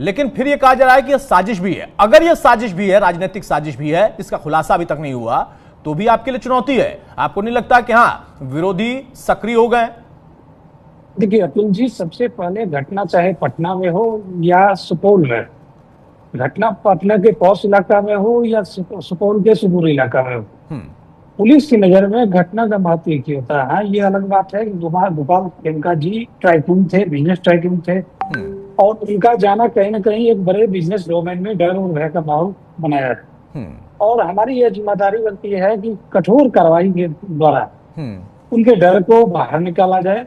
लेकिन फिर यह कहा जा रहा है कि यह साजिश भी है। अगर यह साजिश भी है, राजनीतिक साजिश भी है, इसका खुलासा अभी तक नहीं हुआ, तो भी आपके लिए चुनौती है। आपको नहीं लगता कि हाँ विरोधी सक्रिय हो गए? देखिए अतुल जी, सबसे पहले घटना चाहे पटना में हो या सुपौल में, घटना पटना के पौष इलाका में हो या सुपौल के सुदूर इलाका में हो, पुलिस की नजर में घटना का महत्व एक ही होता है। ये अलग बात है कि गोपाल प्रियंका जी टाइकून थे, बिजनेस टाइकून थे, और उनका जाना कहीं ना कहीं एक बड़े बिजनेस डोमेन में डर और भय का माहौल बनाया है। और हमारी यह जिम्मेदारी बनती है कि कठोर कार्रवाई के द्वारा उनके डर को बाहर निकाला जाए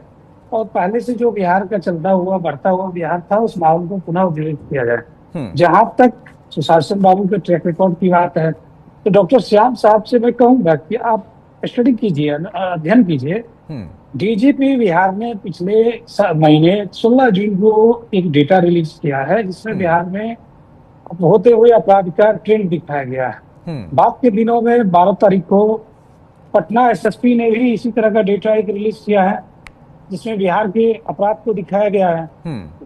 और पहले से जो बिहार का चलता हुआ बढ़ता हुआ बिहार था, उस माहौल को पुनः उज्जीवित किया जाए। जहां तक सुशासन बाबू के ट्रैक रिकॉर्ड की बात है, तो डॉक्टर श्याम साहब से मैं कहूंगा कि आप स्टडी कीजिए, अध्ययन कीजिए। डीजीपी बिहार ने पिछले महीने 16 जून को एक डेटा रिलीज किया है, जिसमें बिहार में होते हुए अपराध का ट्रेंड दिखाया गया है। बाद के दिनों में 12 तारीख को पटना एसएसपी ने भी इसी तरह का डेटा एक रिलीज किया है, जिसमें बिहार के अपराध को दिखाया गया है।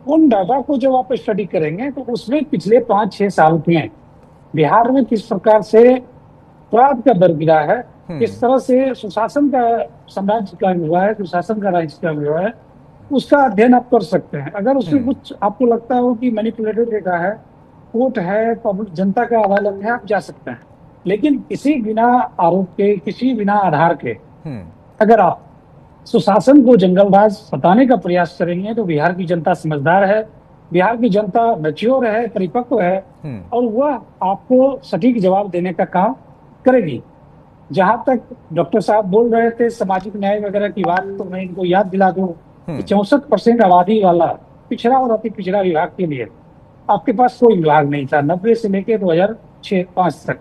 उन डाटा को जब आप स्टडी करेंगे तो उसमें पिछले 5-6 साल में बिहार में किस प्रकार से अपराध का दर गिरा है, किस तरह से सुशासन का साम्राज्य कायम हुआ है, सुशासन का राज्य कायम हुआ है, उसका अध्ययन आप कर सकते हैं। अगर उसमें कुछ आपको लगता हो कि मैनिपुलेटेड डेटा है, कोर्ट है, पब्लिक जनता का अदालत है, आप जा सकते हैं। लेकिन किसी बिना आरोप के, किसी बिना आधार के अगर आप सुशासन को जंगलराज बताने का प्रयास करेंगे तो बिहार की जनता समझदार है, बिहार की जनता मैच्योर है, परिपक्व है, और वह आपको सटीक जवाब देने का काम करेगी। जहां तक डॉक्टर साहब बोल रहे थे सामाजिक न्याय वगैरह की बात, तो मैं इनको याद दिला दूं कि 64% आबादी वाला पिछड़ा और अति पिछड़ा विभाग के लिए आपके पास कोई विभाग नहीं था 90 से लेकर 2006-05 तक।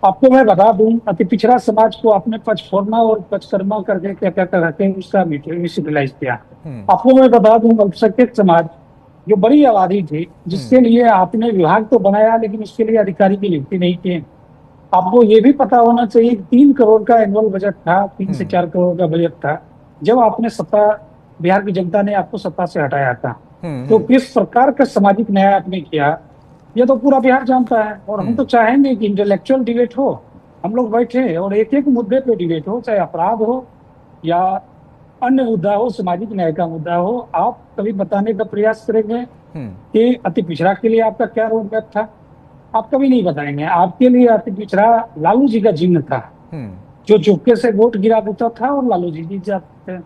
आपको मैं बता दूं, अति पिछड़ा समाज को आपने पचफोरना और पचकर्मा करके क्या क्या करके उसका म्यूटिलाइज किया। आपको मैं बता दूं, अल्पसंख्यक समाज जो बड़ी आबादी थी, जिसके लिए आपने विभाग तो बनाया लेकिन उसके लिए अधिकारी की नियुक्ति नहीं की। आपको ये भी पता होना चाहिए 3 करोड़ का एनुअल बजट था, 3 से 4 करोड़ का बजट था जब आपने सत्ता, बिहार की जनता ने आपको सत्ता से हटाया था। तो किस प्रकार का सामाजिक न्याय आपने किया, ये तो पूरा बिहार जानता है। और हम तो चाहेंगे कि इंटेलेक्चुअल डिबेट हो, हम लोग बैठे और एक एक मुद्दे पे डिबेट हो, चाहे अपराध हो या अन्य मुद्दा हो, सामाजिक न्याय का मुद्दा हो। आप कभी बताने का प्रयास करेंगे कि अति पिछड़ा के लिए आपका क्या रोड मैप था? आप कभी नहीं बताएंगे। आपके लिए अति पिछड़ा लालू जी का चिन्ह था, जो चुपके से वोट गिरा देता था और लालू जी जीत जाते थे।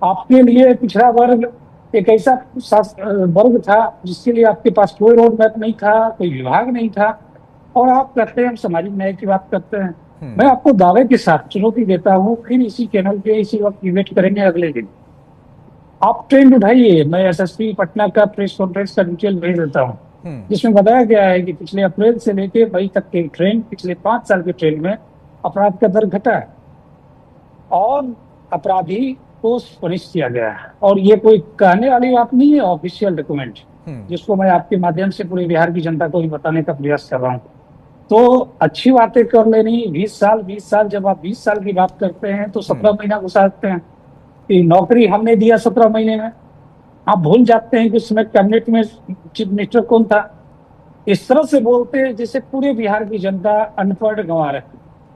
आपके लिए पिछड़ा वर्ग एक ऐसा वर्ग था जिसके लिए आपके पास कोई रोड मैप नहीं था, कोई विभाग नहीं था, और आप कहते हैं हम सामाजिक न्याय की बात करते हैं। मैं आपको दावे के साथ चुनौती देता हूँ, फिर इसी चैनल पे इसी वक्त डिबेट करेंगे अगले दिन। आप ट्रेंड उठाइए, मैं एसएसपी पटना का प्रेस कॉन्फ्रेंस का डिटेल भेज देता हूँ, जिसमें बताया गया है कि पिछले अप्रैल से लेकर मई तक के ट्रेंड, पिछले 5 साल के ट्रेंड में अपराध का दर घटा है और अपराधी को पनिश किया गया है। और ये कोई कहने वाली बात नहीं है, ऑफिशियल डॉक्यूमेंट, जिसको मैं आपके माध्यम से पूरे बिहार की जनता को भी बताने का प्रयास कर रहा हूँ। तो अच्छी बातें कर लेनी, 20 साल, जब आप 20 साल की बात करते हैं तो 17 महीना घुसा सकते हैं कि नौकरी हमने दिया 17 महीने में। आप भूल जाते हैं कि उस समय कैबिनेट में चीफ मिनिस्टर कौन था। इस तरह से बोलते हैं जैसे पूरे बिहार की जनता अनपढ़ गंवार है।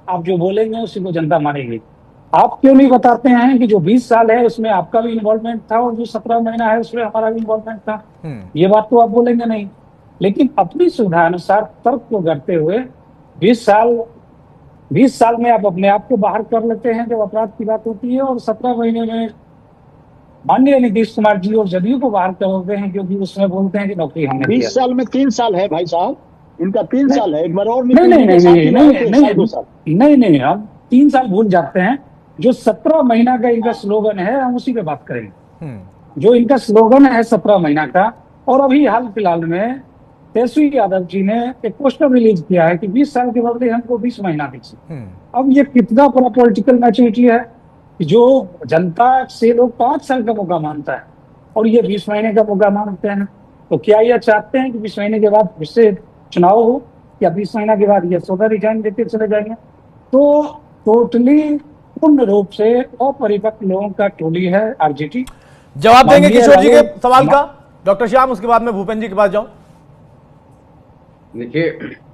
आप जो बोलेंगे उसी को जनता मानेगी। आप क्यों नहीं बताते हैं कि जो 20 साल है उसमें आपका भी इन्वॉल्वमेंट था और जो 17 महीना है उसमें हमारा भी इन्वॉल्वमेंट था? ये बात तो आप बोलेंगे नहीं। लेकिन अपनी सुविधा अनुसार तर्क को करते हुए 20 साल में आप अपने आप को बाहर कर लेते हैं जब अपराध की बात होती है, और 17 महीने में माननीय नीतीश कुमार जी और जदयू को बाहर करते हैं, क्योंकि उसमें बोलते हैं कि नौकरी हमने 20 साल में 3 साल है भाई साहब, इनका 3 साल है। एक बार और नहीं, हम 3 साल भूल जाते हैं। जो 17 महीना का इनका स्लोगन है, हम उसी पे बात करेंगे। जो इनका स्लोगन है 17 महीना का, और अभी हाल फिलहाल में तेजस्वी यादव जी ने एक पोस्टर रिलीज किया है कि 20 साल के बदले हमको 20 महीना दीजिए। अब ये कितना बड़ा पॉलिटिकल मैच्योरिटी है कि जो जनता से लोग 5 साल का मौका मांगता है और ये 20 महीने का मौका मांगते हैं। तो क्या ये चाहते हैं कि 20 महीने के बाद फिर से चुनाव हो, या 20 महीना के बाद ये सौदा रिजाइन देते चले जाएंगे? तो टोटली पूर्ण रूप से अपरिपक्व लोगों का टोली है आरजेडी। जवाब देंगे किशोर जी के सवाल का डॉक्टर श्याम, उसके बाद मैं भूपेंद्र जी के पास जाऊं। देखिए